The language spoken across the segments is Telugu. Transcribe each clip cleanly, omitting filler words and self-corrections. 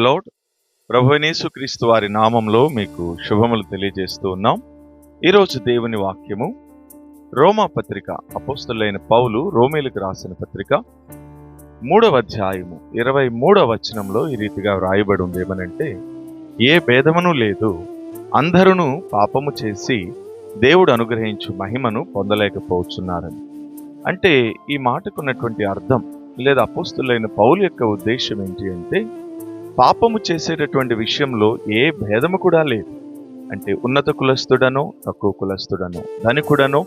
లార్డ్, ప్రభువైన యేసుక్రీస్తు వారి నామంలో మీకు శుభములు తెలియజేస్తూ ఉన్నాం. ఈరోజు దేవుని వాక్యము రోమా పత్రిక, అపోస్తలుడైన పౌలు రోమీలకు రాసిన పత్రిక 3వ అధ్యాయము 23వ వచనంలో ఈ రీతిగా వ్రాయబడి ఉంది. ఏమనంటే, ఏ భేదమును లేదు, అందరూ పాపము చేసి దేవుడు అనుగ్రహించు మహిమను పొందలేకపోతున్నారని. అంటే ఈ మాటకున్నటువంటి అర్థం లేదా అపోస్తలుడైన పౌలు యొక్క ఉద్దేశం ఏంటి అంటే, పాపము చేసేటటువంటి విషయంలో ఏ భేదము కూడా లేదు. అంటే ఉన్నత కులస్తుడనో తక్కువ కులస్తుడనో, ధనికుడనో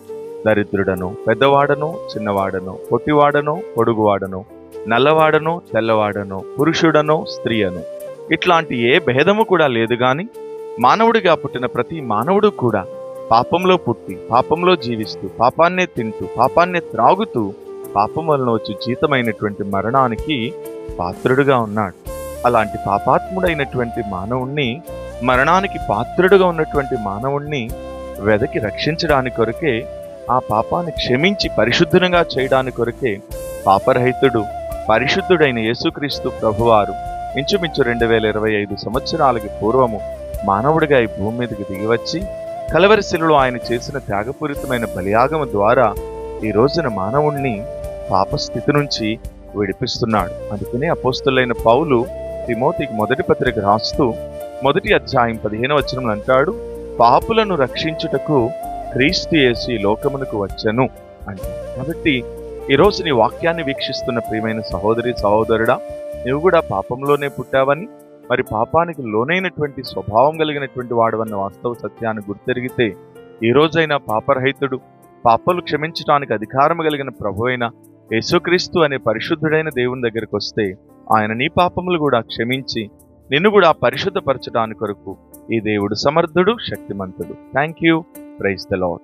దరిద్రుడనో, పెద్దవాడనో చిన్నవాడనో, పొట్టివాడనో పొడుగువాడనో, నల్లవాడనో తెల్లవాడనో, పురుషుడనో స్త్రీ అనో, ఇట్లాంటి ఏ భేదము కూడా లేదు. కానీ మానవుడిగా పుట్టిన ప్రతి మానవుడు కూడా పాపంలో పుట్టి పాపంలో జీవిస్తూ పాపాన్నే తింటూ పాపాన్నే త్రాగుతూ పాపం వలన వచ్చి జీతమైనటువంటి మరణానికి పాత్రుడుగా ఉన్నాడు. అలాంటి పాపాత్ముడైనటువంటి మానవుణ్ణి, మరణానికి పాత్రుడుగా ఉన్నటువంటి మానవుణ్ణి వెదకి రక్షించడానికి కొరకే, ఆ పాపాన్ని క్షమించి పరిశుద్ధంగా చేయడానికి కొరకే పాపరహితుడు పరిశుద్ధుడైన యేసుక్రీస్తు ప్రభువారు ఇంచుమించు 2025 సంవత్సరాలకి పూర్వము మానవుడిగా ఈ భూమి మీదకి దిగివచ్చి కలవరి శిలువలో ఆయన చేసిన త్యాగపూరితమైన బలియాగము ద్వారా ఈ రోజున మానవుణ్ణి పాపస్థితి నుంచి విడిపిస్తున్నాడు. అందుకనే అపోస్తలుడైన పౌలు తిమోతికి మొదటి పత్రిక రాస్తూ 1వ అధ్యాయం 15వ వచనంలో అంటాడు, పాపులను రక్షించుటకు క్రీస్తు యేసు ఈ లోకమునకు వచ్చెను అంటే. కాబట్టి ఈరోజు నీ వాక్యాన్ని వీక్షిస్తున్న ప్రియమైన సహోదరి సహోదరుడా, నువ్వు కూడా పాపంలోనే పుట్టావని, మరి పాపానికి లోనైనటువంటి స్వభావం కలిగినటువంటి వాడవన్న వాస్తవ సత్యాన్ని గుర్తెరిగితే, ఈ రోజైనా పాపరహితుడు, పాపలు క్షమించడానికి అధికారం కలిగిన ప్రభువైన యేసుక్రీస్తు అనే పరిశుద్ధుడైన దేవుని దగ్గరికి వస్తే ఆయన నీ పాపములు కూడా క్షమించి నిన్ను కూడా పరిశుద్ధపరచడానికి కొరకు ఈ దేవుడు సమర్థుడు, శక్తిమంతుడు. Thank you. Praise the lord.